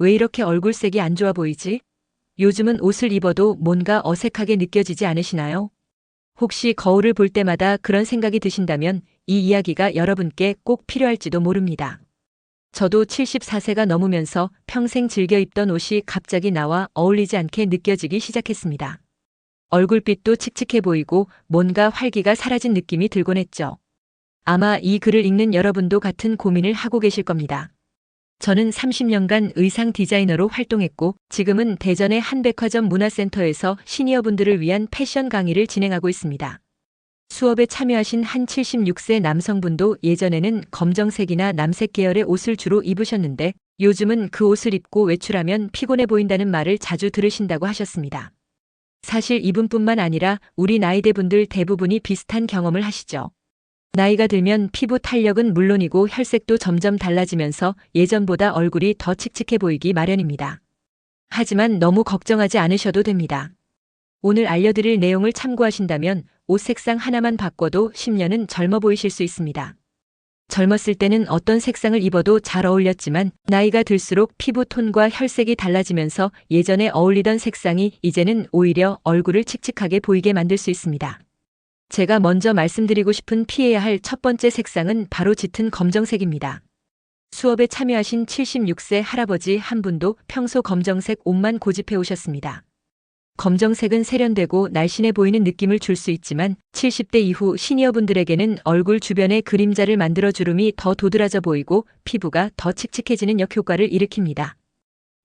왜 이렇게 얼굴색이 안 좋아 보이지? 요즘은 옷을 입어도 뭔가 어색하게 느껴지지 않으시나요? 혹시 거울을 볼 때마다 그런 생각이 드신다면 이 이야기가 여러분께 꼭 필요할지도 모릅니다. 저도 74세가 넘으면서 평생 즐겨 입던 옷이 갑자기 나와 어울리지 않게 느껴지기 시작했습니다. 얼굴빛도 칙칙해 보이고 뭔가 활기가 사라진 느낌이 들곤 했죠. 아마 이 글을 읽는 여러분도 같은 고민을 하고 계실 겁니다. 저는 30년간 의상 디자이너로 활동했고 지금은 대전의 한 백화점 문화센터에서 시니어분들을 위한 패션 강의를 진행하고 있습니다. 수업에 참여하신 한 76세 남성분도 예전에는 검정색이나 남색 계열의 옷을 주로 입으셨는데 요즘은 그 옷을 입고 외출하면 피곤해 보인다는 말을 자주 들으신다고 하셨습니다. 사실 이분뿐만 아니라 우리 나이대 분들 대부분이 비슷한 경험을 하시죠. 나이가 들면 피부 탄력은 물론이고 혈색도 점점 달라지면서 예전보다 얼굴이 더 칙칙해 보이기 마련입니다. 하지만 너무 걱정하지 않으셔도 됩니다. 오늘 알려드릴 내용을 참고하신다면 옷 색상 하나만 바꿔도 10년은 젊어 보이실 수 있습니다. 젊었을 때는 어떤 색상을 입어도 잘 어울렸지만 나이가 들수록 피부 톤과 혈색이 달라지면서 예전에 어울리던 색상이 이제는 오히려 얼굴을 칙칙하게 보이게 만들 수 있습니다. 제가 먼저 말씀드리고 싶은 피해야 할 첫 번째 색상은 바로 짙은 검정색입니다. 수업에 참여하신 76세 할아버지 한 분도 평소 검정색 옷만 고집해 오셨습니다. 검정색은 세련되고 날씬해 보이는 느낌을 줄 수 있지만 70대 이후 시니어분들에게는 얼굴 주변에 그림자를 만들어 주름이 더 도드라져 보이고 피부가 더 칙칙해지는 역효과를 일으킵니다.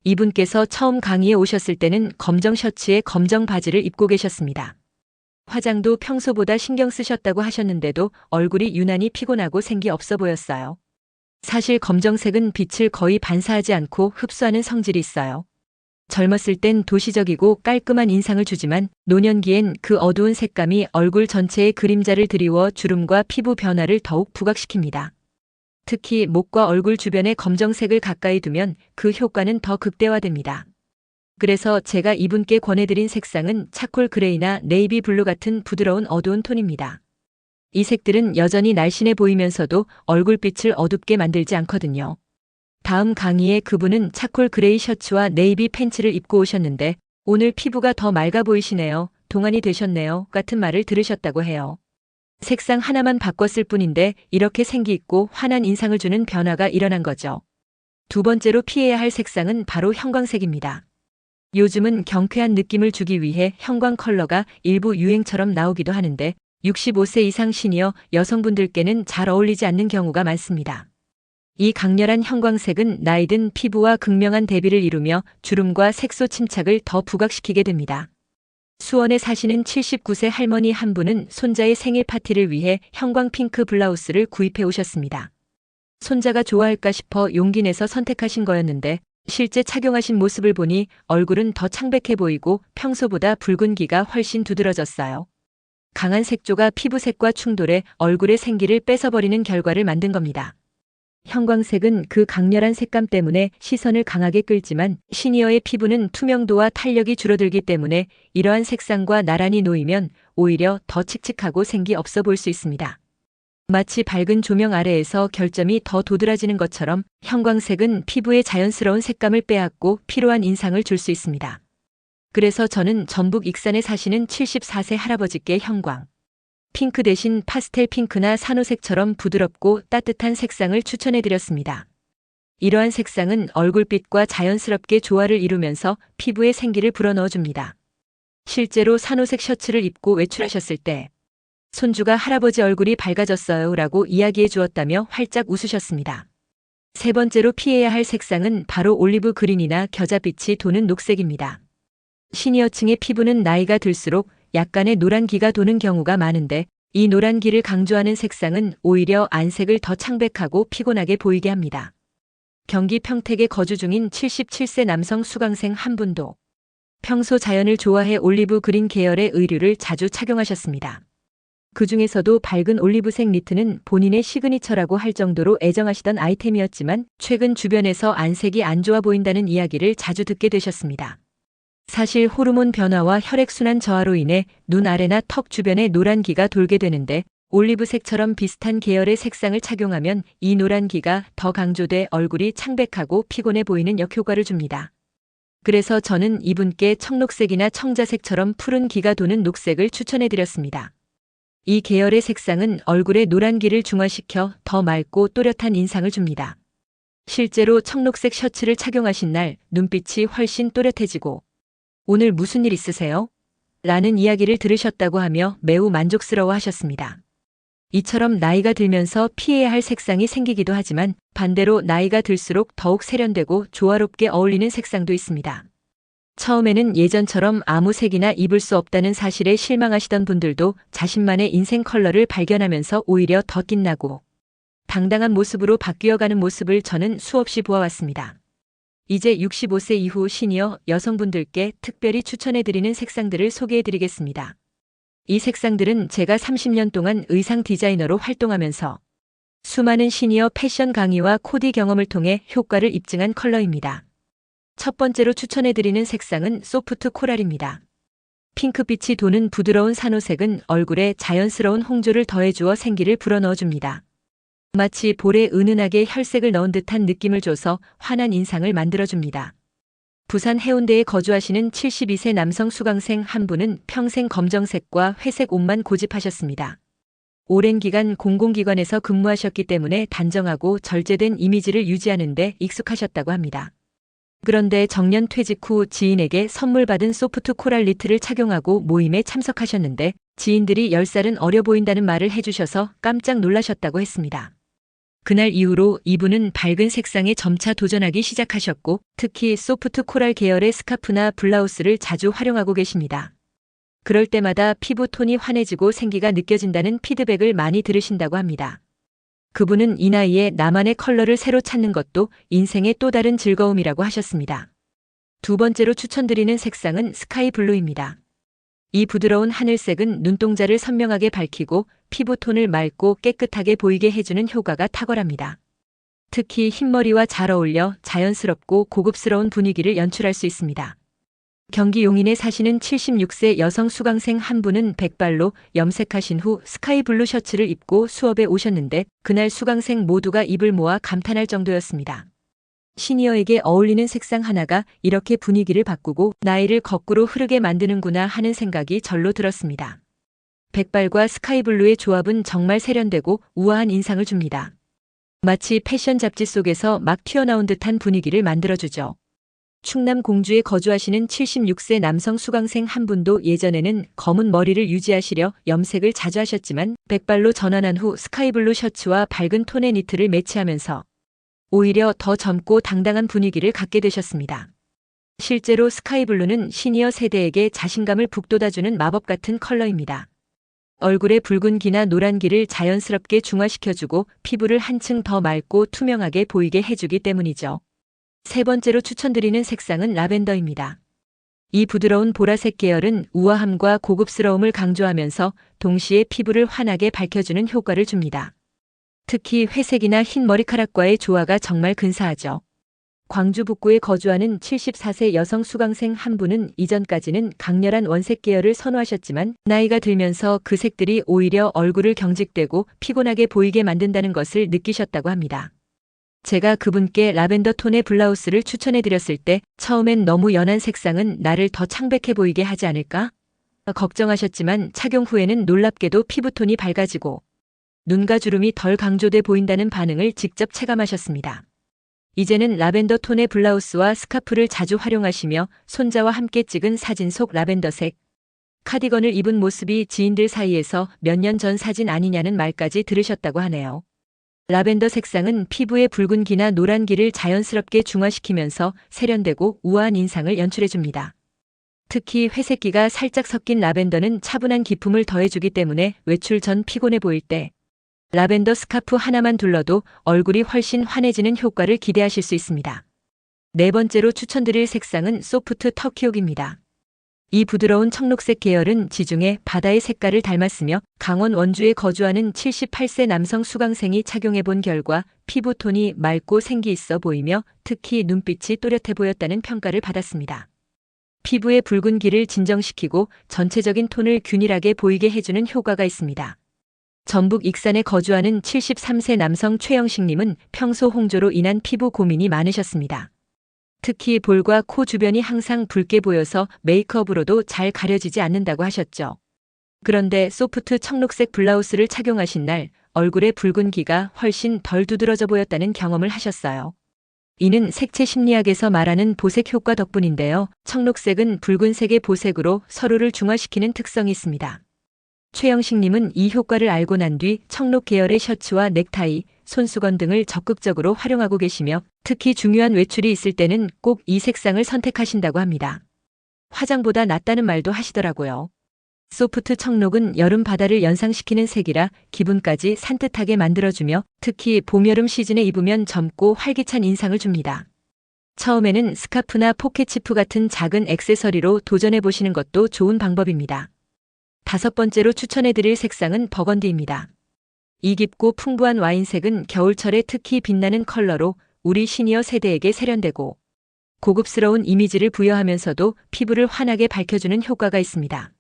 이분께서 처음 강의에 오셨을 때는 검정 셔츠에 검정 바지를 입고 계셨습니다. 화장도 평소보다 신경 쓰셨다고 하셨는데도 얼굴이 유난히 피곤하고 생기 없어 보였어요. 사실 검정색은 빛을 거의 반사하지 않고 흡수하는 성질이 있어요. 젊었을 땐 도시적이고 깔끔한 인상을 주지만 노년기엔 그 어두운 색감이 얼굴 전체에 그림자를 드리워 주름과 피부 변화를 더욱 부각시킵니다. 특히 목과 얼굴 주변에 검정색을 가까이 두면 그 효과는 더 극대화됩니다. 그래서 제가 이분께 권해드린 색상은 차콜 그레이나 네이비 블루 같은 부드러운 어두운 톤입니다. 이 색들은 여전히 날씬해 보이면서도 얼굴빛을 어둡게 만들지 않거든요. 다음 강의에 그분은 차콜 그레이 셔츠와 네이비 팬츠를 입고 오셨는데 오늘 피부가 더 맑아 보이시네요. 동안이 되셨네요. 같은 말을 들으셨다고 해요. 색상 하나만 바꿨을 뿐인데 이렇게 생기 있고 환한 인상을 주는 변화가 일어난 거죠. 두 번째로 피해야 할 색상은 바로 형광색입니다. 요즘은 경쾌한 느낌을 주기 위해 형광 컬러가 일부 유행처럼 나오기도 하는데 65세 이상 시니어 여성분들께는 잘 어울리지 않는 경우가 많습니다. 이 강렬한 형광색은 나이든 피부와 극명한 대비를 이루며 주름과 색소 침착을 더 부각시키게 됩니다. 수원에 사시는 79세 할머니 한 분은 손자의 생일 파티를 위해 형광 핑크 블라우스를 구입해 오셨습니다. 손자가 좋아할까 싶어 용기 내서 선택하신 거였는데 실제 착용하신 모습을 보니 얼굴은 더 창백해 보이고 평소보다 붉은기가 훨씬 두드러졌어요. 강한 색조가 피부색과 충돌해 얼굴의 생기를 뺏어버리는 결과를 만든 겁니다. 형광색은 그 강렬한 색감 때문에 시선을 강하게 끌지만 시니어의 피부는 투명도와 탄력이 줄어들기 때문에 이러한 색상과 나란히 놓이면 오히려 더 칙칙하고 생기 없어 보일 수 있습니다. 마치 밝은 조명 아래에서 결점이 더 도드라지는 것처럼 형광색은 피부의 자연스러운 색감을 빼앗고 피로한 인상을 줄 수 있습니다. 그래서 저는 전북 익산에 사시는 74세 할아버지께 형광 핑크 대신 파스텔 핑크나 산호색처럼 부드럽고 따뜻한 색상을 추천해드렸습니다. 이러한 색상은 얼굴빛과 자연스럽게 조화를 이루면서 피부에 생기를 불어넣어줍니다. 실제로 산호색 셔츠를 입고 외출하셨을 때 손주가 할아버지 얼굴이 밝아졌어요 라고 이야기해 주었다며 활짝 웃으셨습니다. 세 번째로 피해야 할 색상은 바로 올리브 그린이나 겨자빛이 도는 녹색입니다. 시니어층의 피부는 나이가 들수록 약간의 노란기가 도는 경우가 많은데 이 노란기를 강조하는 색상은 오히려 안색을 더 창백하고 피곤하게 보이게 합니다. 경기 평택에 거주 중인 77세 남성 수강생 한 분도 평소 자연을 좋아해 올리브 그린 계열의 의류를 자주 착용하셨습니다. 그 중에서도 밝은 올리브색 니트는 본인의 시그니처라고 할 정도로 애정하시던 아이템이었지만 최근 주변에서 안색이 안 좋아 보인다는 이야기를 자주 듣게 되셨습니다. 사실 호르몬 변화와 혈액순환 저하로 인해 눈 아래나 턱 주변에 노란기가 돌게 되는데 올리브색처럼 비슷한 계열의 색상을 착용하면 이 노란기가 더 강조돼 얼굴이 창백하고 피곤해 보이는 역효과를 줍니다. 그래서 저는 이분께 청록색이나 청자색처럼 푸른 기가 도는 녹색을 추천해드렸습니다. 이 계열의 색상은 얼굴의 노란기를 중화시켜 더 맑고 또렷한 인상을 줍니다. 실제로 청록색 셔츠를 착용하신 날 눈빛이 훨씬 또렷해지고 오늘 무슨 일 있으세요? 라는 이야기를 들으셨다고 하며 매우 만족스러워 하셨습니다. 이처럼 나이가 들면서 피해야 할 색상이 생기기도 하지만 반대로 나이가 들수록 더욱 세련되고 조화롭게 어울리는 색상도 있습니다. 처음에는 예전처럼 아무 색이나 입을 수 없다는 사실에 실망하시던 분들도 자신만의 인생 컬러를 발견하면서 오히려 더 빛나고 당당한 모습으로 바뀌어가는 모습을 저는 수없이 보아왔습니다. 이제 65세 이후 시니어 여성분들께 특별히 추천해드리는 색상들을 소개해드리겠습니다. 이 색상들은 제가 30년 동안 의상 디자이너로 활동하면서 수많은 시니어 패션 강의와 코디 경험을 통해 효과를 입증한 컬러입니다. 첫 번째로 추천해드리는 색상은 소프트 코랄입니다. 핑크빛이 도는 부드러운 산호색은 얼굴에 자연스러운 홍조를 더해주어 생기를 불어넣어줍니다. 마치 볼에 은은하게 혈색을 넣은 듯한 느낌을 줘서 환한 인상을 만들어줍니다. 부산 해운대에 거주하시는 72세 남성 수강생 한 분은 평생 검정색과 회색 옷만 고집하셨습니다. 오랜 기간 공공기관에서 근무하셨기 때문에 단정하고 절제된 이미지를 유지하는 데 익숙하셨다고 합니다. 그런데 정년 퇴직 후 지인에게 선물 받은 소프트 코랄 니트를 착용하고 모임에 참석하셨는데 지인들이 10살은 어려 보인다는 말을 해주셔서 깜짝 놀라셨다고 했습니다. 그날 이후로 이분은 밝은 색상에 점차 도전하기 시작하셨고 특히 소프트 코랄 계열의 스카프나 블라우스를 자주 활용하고 계십니다. 그럴 때마다 피부 톤이 환해지고 생기가 느껴진다는 피드백을 많이 들으신다고 합니다. 그분은 이 나이에 나만의 컬러를 새로 찾는 것도 인생의 또 다른 즐거움이라고 하셨습니다. 두 번째로 추천드리는 색상은 스카이 블루입니다. 이 부드러운 하늘색은 눈동자를 선명하게 밝히고 피부톤을 맑고 깨끗하게 보이게 해주는 효과가 탁월합니다. 특히 흰머리와 잘 어울려 자연스럽고 고급스러운 분위기를 연출할 수 있습니다. 경기 용인에 사시는 76세 여성 수강생 한 분은 백발로 염색하신 후 스카이블루 셔츠를 입고 수업에 오셨는데 그날 수강생 모두가 입을 모아 감탄할 정도였습니다. 시니어에게 어울리는 색상 하나가 이렇게 분위기를 바꾸고 나이를 거꾸로 흐르게 만드는구나 하는 생각이 절로 들었습니다. 백발과 스카이블루의 조합은 정말 세련되고 우아한 인상을 줍니다. 마치 패션 잡지 속에서 막 튀어나온 듯한 분위기를 만들어주죠. 충남 공주에 거주하시는 76세 남성 수강생 한 분도 예전에는 검은 머리를 유지하시려 염색을 자주 하셨지만 백발로 전환한 후 스카이블루 셔츠와 밝은 톤의 니트를 매치하면서 오히려 더 젊고 당당한 분위기를 갖게 되셨습니다. 실제로 스카이블루는 시니어 세대에게 자신감을 북돋아주는 마법 같은 컬러입니다. 얼굴의 붉은 기나 노란 기를 자연스럽게 중화시켜주고 피부를 한층 더 맑고 투명하게 보이게 해주기 때문이죠. 세 번째로 추천드리는 색상은 라벤더입니다. 이 부드러운 보라색 계열은 우아함과 고급스러움을 강조하면서 동시에 피부를 환하게 밝혀주는 효과를 줍니다. 특히 회색이나 흰 머리카락과의 조화가 정말 근사하죠. 광주 북구에 거주하는 74세 여성 수강생 한 분은 이전까지는 강렬한 원색 계열을 선호하셨지만 나이가 들면서 그 색들이 오히려 얼굴을 경직되고 피곤하게 보이게 만든다는 것을 느끼셨다고 합니다. 제가 그분께 라벤더 톤의 블라우스를 추천해드렸을 때 처음엔 너무 연한 색상은 나를 더 창백해 보이게 하지 않을까? 걱정하셨지만 착용 후에는 놀랍게도 피부톤이 밝아지고 눈가 주름이 덜 강조돼 보인다는 반응을 직접 체감하셨습니다. 이제는 라벤더 톤의 블라우스와 스카프를 자주 활용하시며 손자와 함께 찍은 사진 속 라벤더색 카디건을 입은 모습이 지인들 사이에서 몇 년 전 사진 아니냐는 말까지 들으셨다고 하네요. 라벤더 색상은 피부의 붉은 기나 노란 기를 자연스럽게 중화시키면서 세련되고 우아한 인상을 연출해줍니다. 특히 회색기가 살짝 섞인 라벤더는 차분한 기품을 더해주기 때문에 외출 전 피곤해 보일 때 라벤더 스카프 하나만 둘러도 얼굴이 훨씬 환해지는 효과를 기대하실 수 있습니다. 네 번째로 추천드릴 색상은 소프트 터키옥입니다. 이 부드러운 청록색 계열은 지중해 바다의 색깔을 닮았으며 강원 원주에 거주하는 78세 남성 수강생이 착용해본 결과 피부톤이 맑고 생기 있어 보이며 특히 눈빛이 또렷해 보였다는 평가를 받았습니다. 피부의 붉은 기를 진정시키고 전체적인 톤을 균일하게 보이게 해주는 효과가 있습니다. 전북 익산에 거주하는 73세 남성 최영식님은 평소 홍조로 인한 피부 고민이 많으셨습니다. 특히 볼과 코 주변이 항상 붉게 보여서 메이크업으로도 잘 가려지지 않는다고 하셨죠. 그런데 소프트 청록색 블라우스를 착용하신 날 얼굴의 붉은기가 훨씬 덜 두드러져 보였다는 경험을 하셨어요. 이는 색채 심리학에서 말하는 보색 효과 덕분인데요. 청록색은 붉은색의 보색으로 서로를 중화시키는 특성이 있습니다. 최영식님은 이 효과를 알고 난 뒤 청록 계열의 셔츠와 넥타이, 손수건 등을 적극적으로 활용하고 계시며 특히 중요한 외출이 있을 때는 꼭 이 색상을 선택하신다고 합니다. 화장보다 낫다는 말도 하시더라고요. 소프트 청록은 여름 바다를 연상시키는 색이라 기분까지 산뜻하게 만들어주며 특히 봄, 여름 시즌에 입으면 젊고 활기찬 인상을 줍니다. 처음에는 스카프나 포켓치프 같은 작은 액세서리로 도전해보시는 것도 좋은 방법입니다. 5번째로 추천해드릴 색상은 버건디입니다. 이 깊고 풍부한 와인색은 겨울철에 특히 빛나는 컬러로 우리 시니어 세대에게 세련되고 고급스러운 이미지를 부여하면서도 피부를 환하게 밝혀주는 효과가 있습니다.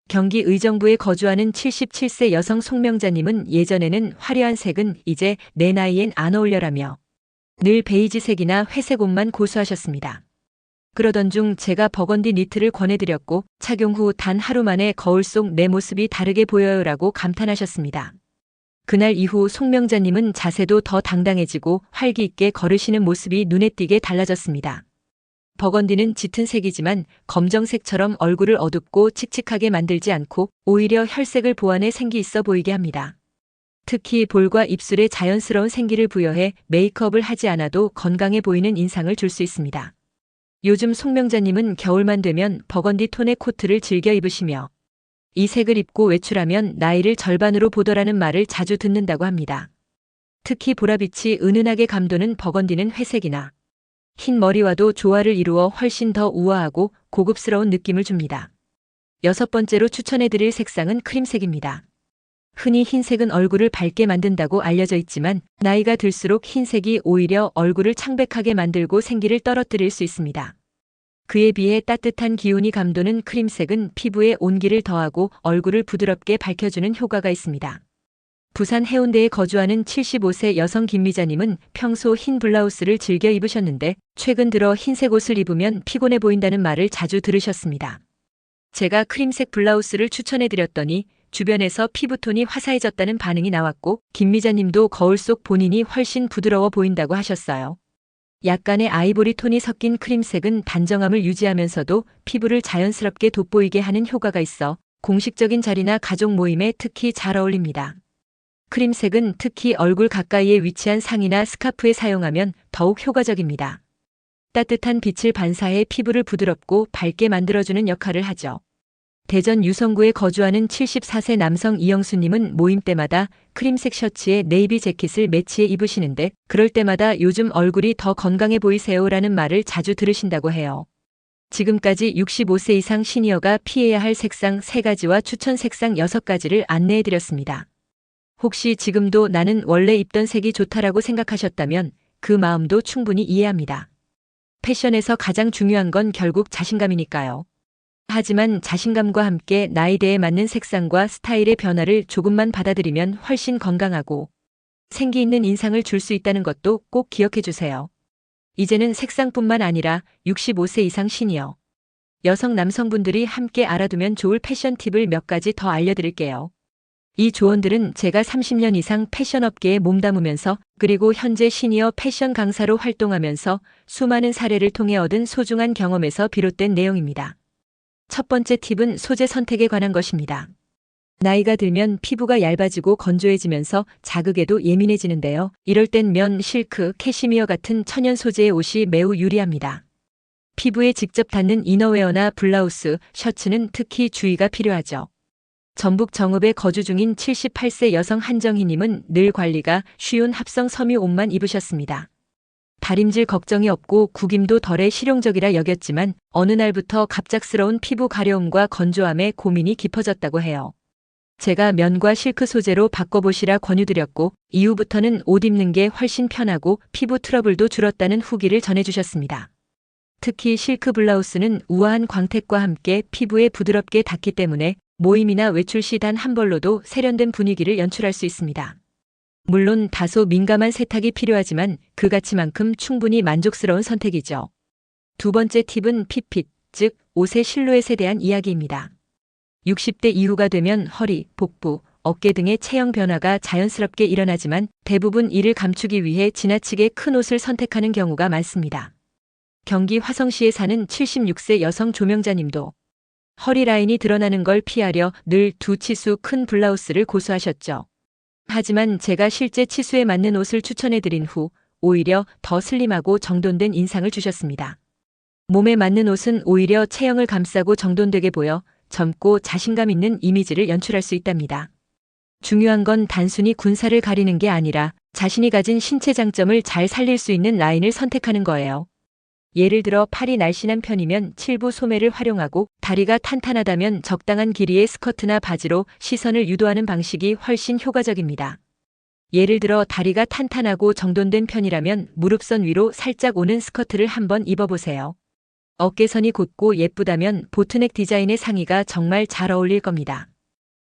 경기 의정부에 거주하는 77세 여성 송명자님은 예전에는 화려한 색은 이제 내 나이엔 안 어울려라며 늘 베이지색이나 회색 옷만 고수하셨습니다. 그러던 중 제가 버건디 니트를 권해드렸고 착용 후 단 하루 만에 거울 속 내 모습이 다르게 보여요라고 감탄하셨습니다. 그날 이후 송명자님은 자세도 더 당당해지고 활기 있게 걸으시는 모습이 눈에 띄게 달라졌습니다. 버건디는 짙은 색이지만 검정색처럼 얼굴을 어둡고 칙칙하게 만들지 않고 오히려 혈색을 보완해 생기 있어 보이게 합니다. 특히 볼과 입술에 자연스러운 생기를 부여해 메이크업을 하지 않아도 건강해 보이는 인상을 줄 수 있습니다. 요즘 송명자님은 겨울만 되면 버건디 톤의 코트를 즐겨 입으시며 이 색을 입고 외출하면 나이를 절반으로 보더라는 말을 자주 듣는다고 합니다. 특히 보라빛이 은은하게 감도는 버건디는 회색이나 흰 머리와도 조화를 이루어 훨씬 더 우아하고 고급스러운 느낌을 줍니다. 6번째로 추천해드릴 색상은 크림색입니다. 흔히 흰색은 얼굴을 밝게 만든다고 알려져 있지만 나이가 들수록 흰색이 오히려 얼굴을 창백하게 만들고 생기를 떨어뜨릴 수 있습니다. 그에 비해 따뜻한 기운이 감도는 크림색은 피부에 온기를 더하고 얼굴을 부드럽게 밝혀주는 효과가 있습니다. 부산 해운대에 거주하는 75세 여성 김미자님은 평소 흰 블라우스를 즐겨 입으셨는데 최근 들어 흰색 옷을 입으면 피곤해 보인다는 말을 자주 들으셨습니다. 제가 크림색 블라우스를 추천해드렸더니 주변에서 피부톤이 화사해졌다는 반응이 나왔고 김미자님도 거울 속 본인이 훨씬 부드러워 보인다고 하셨어요. 약간의 아이보리 톤이 섞인 크림색은 단정함을 유지하면서도 피부를 자연스럽게 돋보이게 하는 효과가 있어 공식적인 자리나 가족 모임에 특히 잘 어울립니다. 크림색은 특히 얼굴 가까이에 위치한 상의나 스카프에 사용하면 더욱 효과적입니다. 따뜻한 빛을 반사해 피부를 부드럽고 밝게 만들어주는 역할을 하죠. 대전 유성구에 거주하는 74세 남성 이영수님은 모임 때마다 크림색 셔츠에 네이비 재킷을 매치해 입으시는데 그럴 때마다 요즘 얼굴이 더 건강해 보이세요라는 말을 자주 들으신다고 해요. 지금까지 65세 이상 시니어가 피해야 할 색상 3가지와 추천 색상 6가지를 안내해드렸습니다. 혹시 지금도 나는 원래 입던 색이 좋다라고 생각하셨다면 그 마음도 충분히 이해합니다. 패션에서 가장 중요한 건 결국 자신감이니까요. 하지만 자신감과 함께 나이대에 맞는 색상과 스타일의 변화를 조금만 받아들이면 훨씬 건강하고 생기 있는 인상을 줄 수 있다는 것도 꼭 기억해 주세요. 이제는 색상뿐만 아니라 65세 이상 시니어, 여성 남성분들이 함께 알아두면 좋을 패션 팁을 몇 가지 더 알려드릴게요. 이 조언들은 제가 30년 이상 패션업계에 몸담으면서 그리고 현재 시니어 패션 강사로 활동하면서 수많은 사례를 통해 얻은 소중한 경험에서 비롯된 내용입니다. 첫 번째 팁은 소재 선택에 관한 것입니다. 나이가 들면 피부가 얇아지고 건조해지면서 자극에도 예민해지는데요. 이럴 땐 면, 실크, 캐시미어 같은 천연 소재의 옷이 매우 유리합니다. 피부에 직접 닿는 이너웨어나 블라우스, 셔츠는 특히 주의가 필요하죠. 전북 정읍에 거주 중인 78세 여성 한정희님은 늘 관리가 쉬운 합성 섬유 옷만 입으셨습니다. 다림질 걱정이 없고 구김도 덜해 실용적이라 여겼지만 어느 날부터 갑작스러운 피부 가려움과 건조함에 고민이 깊어졌다고 해요. 제가 면과 실크 소재로 바꿔보시라 권유드렸고 이후부터는 옷 입는 게 훨씬 편하고 피부 트러블도 줄었다는 후기를 전해주셨습니다. 특히 실크 블라우스는 우아한 광택과 함께 피부에 부드럽게 닿기 때문에 모임이나 외출 시 단 한 벌로도 세련된 분위기를 연출할 수 있습니다. 물론 다소 민감한 세탁이 필요하지만 그 가치만큼 충분히 만족스러운 선택이죠. 두 번째 팁은 핏핏, 즉 옷의 실루엣에 대한 이야기입니다. 60대 이후가 되면 허리, 복부, 어깨 등의 체형 변화가 자연스럽게 일어나지만 대부분 이를 감추기 위해 지나치게 큰 옷을 선택하는 경우가 많습니다. 경기 화성시에 사는 76세 여성 조명자님도 허리 라인이 드러나는 걸 피하려 늘 두 치수 큰 블라우스를 고수하셨죠. 하지만 제가 실제 치수에 맞는 옷을 추천해드린 후 오히려 더 슬림하고 정돈된 인상을 주셨습니다. 몸에 맞는 옷은 오히려 체형을 감싸고 정돈되게 보여 젊고 자신감 있는 이미지를 연출할 수 있답니다. 중요한 건 단순히 군살을 가리는 게 아니라 자신이 가진 신체 장점을 잘 살릴 수 있는 라인을 선택하는 거예요. 예를 들어 팔이 날씬한 편이면 칠부 소매를 활용하고 다리가 탄탄하다면 적당한 길이의 스커트나 바지로 시선을 유도하는 방식이 훨씬 효과적입니다. 예를 들어 다리가 탄탄하고 정돈된 편이라면 무릎선 위로 살짝 오는 스커트를 한번 입어보세요. 어깨선이 곧고 예쁘다면 보트넥 디자인의 상의가 정말 잘 어울릴 겁니다.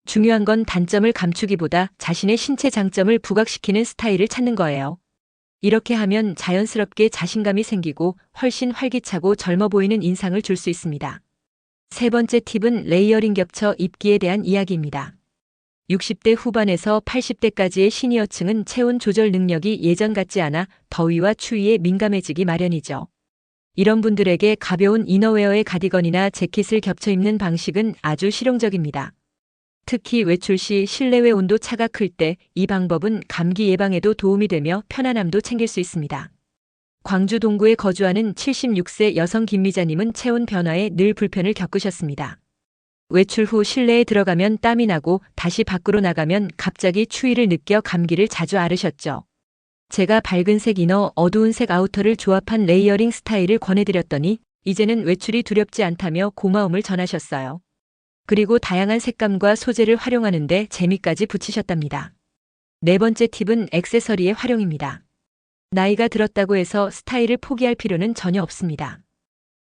중요한 건 단점을 감추기보다 자신의 신체 장점을 부각시키는 스타일을 찾는 거예요. 이렇게 하면 자연스럽게 자신감이 생기고 훨씬 활기차고 젊어 보이는 인상을 줄 수 있습니다. 세 번째 팁은 레이어링 겹쳐 입기에 대한 이야기입니다. 60대 후반에서 80대까지의 시니어층은 체온 조절 능력이 예전 같지 않아 더위와 추위에 민감해지기 마련이죠. 이런 분들에게 가벼운 이너웨어의 가디건이나 재킷을 겹쳐 입는 방식은 아주 실용적입니다. 특히 외출 시 실내외 온도 차가 클 때 이 방법은 감기 예방에도 도움이 되며 편안함도 챙길 수 있습니다. 광주 동구에 거주하는 76세 여성 김미자님은 체온 변화에 늘 불편을 겪으셨습니다. 외출 후 실내에 들어가면 땀이 나고 다시 밖으로 나가면 갑자기 추위를 느껴 감기를 자주 앓으셨죠. 제가 밝은색 이너, 어두운 색 아우터를 조합한 레이어링 스타일을 권해드렸더니 이제는 외출이 두렵지 않다며 고마움을 전하셨어요. 그리고 다양한 색감과 소재를 활용하는데 재미까지 붙이셨답니다. 네 번째 팁은 액세서리의 활용입니다. 나이가 들었다고 해서 스타일을 포기할 필요는 전혀 없습니다.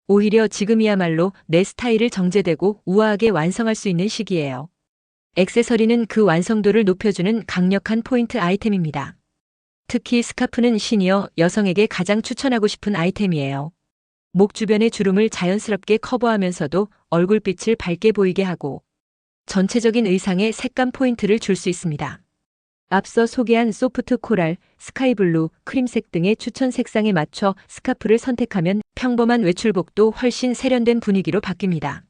오히려 지금이야말로 내 스타일을 정제되고 우아하게 완성할 수 있는 시기예요. 액세서리는 그 완성도를 높여주는 강력한 포인트 아이템입니다. 특히 스카프는 시니어 여성에게 가장 추천하고 싶은 아이템이에요. 목 주변의 주름을 자연스럽게 커버하면서도 얼굴빛을 밝게 보이게 하고 전체적인 의상에 색감 포인트를 줄 수 있습니다. 앞서 소개한 소프트 코랄, 스카이블루, 크림색 등의 추천 색상에 맞춰 스카프를 선택하면 평범한 외출복도 훨씬 세련된 분위기로 바뀝니다.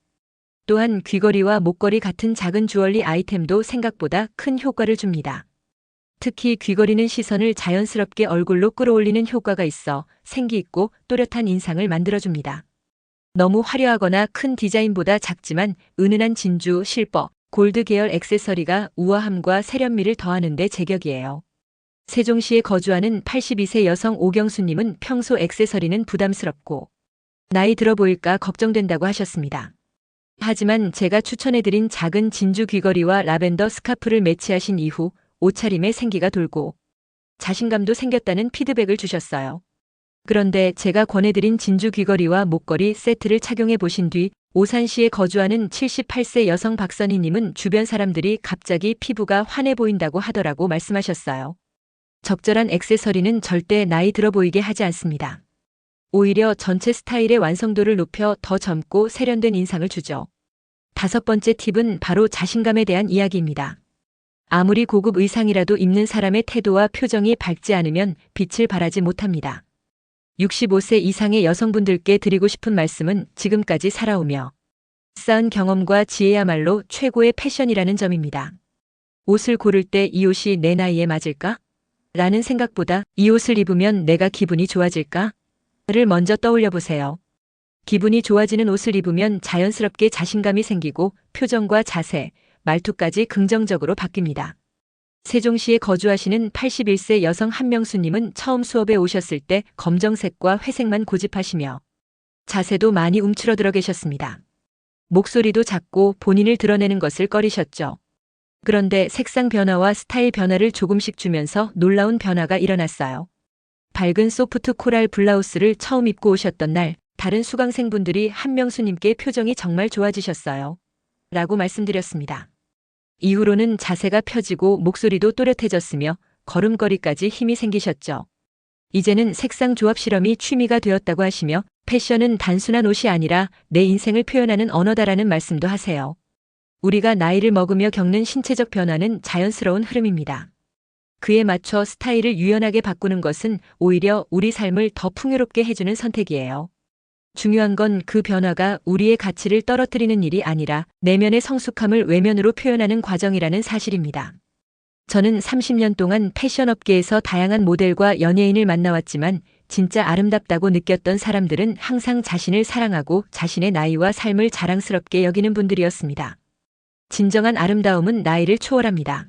또한 귀걸이와 목걸이 같은 작은 주얼리 아이템도 생각보다 큰 효과를 줍니다. 특히 귀걸이는 시선을 자연스럽게 얼굴로 끌어올리는 효과가 있어 생기 있고 또렷한 인상을 만들어줍니다. 너무 화려하거나 큰 디자인보다 작지만 은은한 진주, 실버, 골드 계열 액세서리가 우아함과 세련미를 더하는 데 제격이에요. 세종시에 거주하는 82세 여성 오경수님은 평소 액세서리는 부담스럽고 나이 들어 보일까 걱정된다고 하셨습니다. 하지만 제가 추천해드린 작은 진주 귀걸이와 라벤더 스카프를 매치하신 이후 옷차림에 생기가 돌고 자신감도 생겼다는 피드백을 주셨어요. 그런데 제가 권해드린 진주 귀걸이와 목걸이 세트를 착용해 보신 뒤 오산시에 거주하는 78세 여성 박선희님은 주변 사람들이 갑자기 피부가 환해 보인다고 하더라고 말씀하셨어요. 적절한 액세서리는 절대 나이 들어 보이게 하지 않습니다. 오히려 전체 스타일의 완성도를 높여 더 젊고 세련된 인상을 주죠. 다섯 번째 팁은 바로 자신감에 대한 이야기입니다. 아무리 고급 의상이라도 입는 사람의 태도와 표정이 밝지 않으면 빛을 발하지 못합니다. 65세 이상의 여성분들께 드리고 싶은 말씀은 지금까지 살아오며 쌓은 경험과 지혜야말로 최고의 패션이라는 점입니다. 옷을 고를 때 이 옷이 내 나이에 맞을까? 라는 생각보다 이 옷을 입으면 내가 기분이 좋아질까? 를 먼저 떠올려 보세요. 기분이 좋아지는 옷을 입으면 자연스럽게 자신감이 생기고 표정과 자세, 말투까지 긍정적으로 바뀝니다. 세종시에 거주하시는 81세 여성 한명수님은 처음 수업에 오셨을 때 검정색과 회색만 고집하시며 자세도 많이 움츠러들어 계셨습니다. 목소리도 작고 본인을 드러내는 것을 꺼리셨죠. 그런데 색상 변화와 스타일 변화를 조금씩 주면서 놀라운 변화가 일어났어요. 밝은 소프트 코랄 블라우스를 처음 입고 오셨던 날, 다른 수강생분들이 한명수님께 표정이 정말 좋아지셨어요. 라고 말씀드렸습니다. 이후로는 자세가 펴지고 목소리도 또렷해졌으며 걸음걸이까지 힘이 생기셨죠. 이제는 색상 조합 실험이 취미가 되었다고 하시며 패션은 단순한 옷이 아니라 내 인생을 표현하는 언어다라는 말씀도 하세요. 우리가 나이를 먹으며 겪는 신체적 변화는 자연스러운 흐름입니다. 그에 맞춰 스타일을 유연하게 바꾸는 것은 오히려 우리 삶을 더 풍요롭게 해주는 선택이에요. 중요한 건 그 변화가 우리의 가치를 떨어뜨리는 일이 아니라 내면의 성숙함을 외면으로 표현하는 과정이라는 사실입니다. 저는 30년 동안 패션 업계에서 다양한 모델과 연예인을 만나왔지만 진짜 아름답다고 느꼈던 사람들은 항상 자신을 사랑하고 자신의 나이와 삶을 자랑스럽게 여기는 분들이었습니다. 진정한 아름다움은 나이를 초월합니다.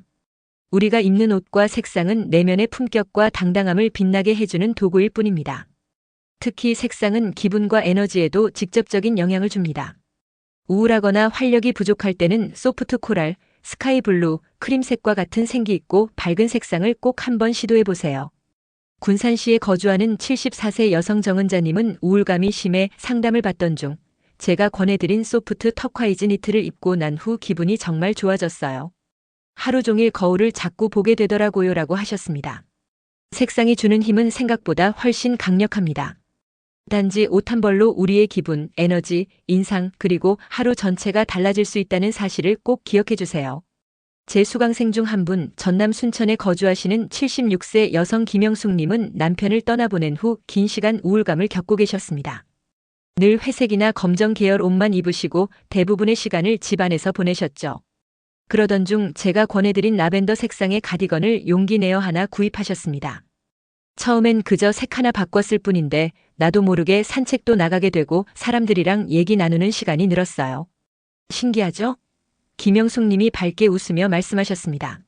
우리가 입는 옷과 색상은 내면의 품격과 당당함을 빛나게 해주는 도구일 뿐입니다. 특히 색상은 기분과 에너지에도 직접적인 영향을 줍니다. 우울하거나 활력이 부족할 때는 소프트 코랄, 스카이 블루, 크림색과 같은 생기 있고 밝은 색상을 꼭 한번 시도해 보세요. 군산시에 거주하는 74세 여성 정은자님은 우울감이 심해 상담을 받던 중 제가 권해드린 소프트 터콰이즈 니트를 입고 난 후 기분이 정말 좋아졌어요. 하루 종일 거울을 자꾸 보게 되더라고요 라고 하셨습니다. 색상이 주는 힘은 생각보다 훨씬 강력합니다. 단지 옷 한 벌로 우리의 기분, 에너지, 인상, 그리고 하루 전체가 달라질 수 있다는 사실을 꼭 기억해 주세요. 제 수강생 중 한 분, 전남 순천에 거주하시는 76세 여성 김영숙님은 남편을 떠나보낸 후 긴 시간 우울감을 겪고 계셨습니다. 늘 회색이나 검정 계열 옷만 입으시고 대부분의 시간을 집안에서 보내셨죠. 그러던 중 제가 권해드린 라벤더 색상의 가디건을 용기 내어 하나 구입하셨습니다. 처음엔 그저 색 하나 바꿨을 뿐인데 나도 모르게 산책도 나가게 되고 사람들이랑 얘기 나누는 시간이 늘었어요. 신기하죠? 김영숙 님이 밝게 웃으며 말씀하셨습니다.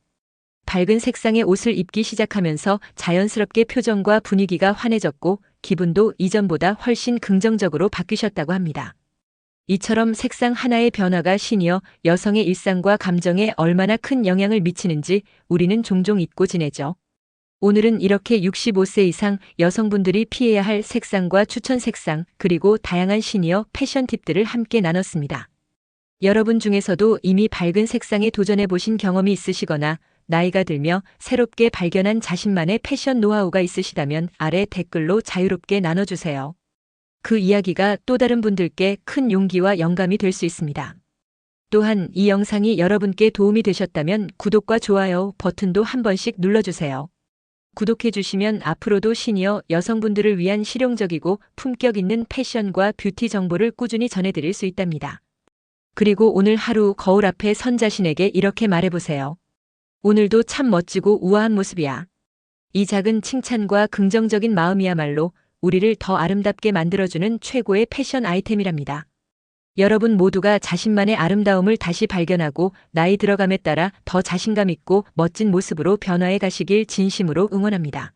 밝은 색상의 옷을 입기 시작하면서 자연스럽게 표정과 분위기가 환해졌고 기분도 이전보다 훨씬 긍정적으로 바뀌셨다고 합니다. 이처럼 색상 하나의 변화가 시니어 여성의 일상과 감정에 얼마나 큰 영향을 미치는지 우리는 종종 잊고 지내죠. 오늘은 이렇게 65세 이상 여성분들이 피해야 할 색상과 추천 색상 그리고 다양한 시니어 패션 팁들을 함께 나눴습니다. 여러분 중에서도 이미 밝은 색상에 도전해 보신 경험이 있으시거나 나이가 들며 새롭게 발견한 자신만의 패션 노하우가 있으시다면 아래 댓글로 자유롭게 나눠주세요. 그 이야기가 또 다른 분들께 큰 용기와 영감이 될 수 있습니다. 또한 이 영상이 여러분께 도움이 되셨다면 구독과 좋아요 버튼도 한 번씩 눌러주세요. 구독해 주시면 앞으로도 시니어 여성분들을 위한 실용적이고 품격 있는 패션과 뷰티 정보를 꾸준히 전해드릴 수 있답니다. 그리고 오늘 하루 거울 앞에 선 자신에게 이렇게 말해보세요. 오늘도 참 멋지고 우아한 모습이야. 이 작은 칭찬과 긍정적인 마음이야말로 우리를 더 아름답게 만들어주는 최고의 패션 아이템이랍니다. 여러분 모두가 자신만의 아름다움을 다시 발견하고 나이 들어감에 따라 더 자신감 있고 멋진 모습으로 변화해 가시길 진심으로 응원합니다.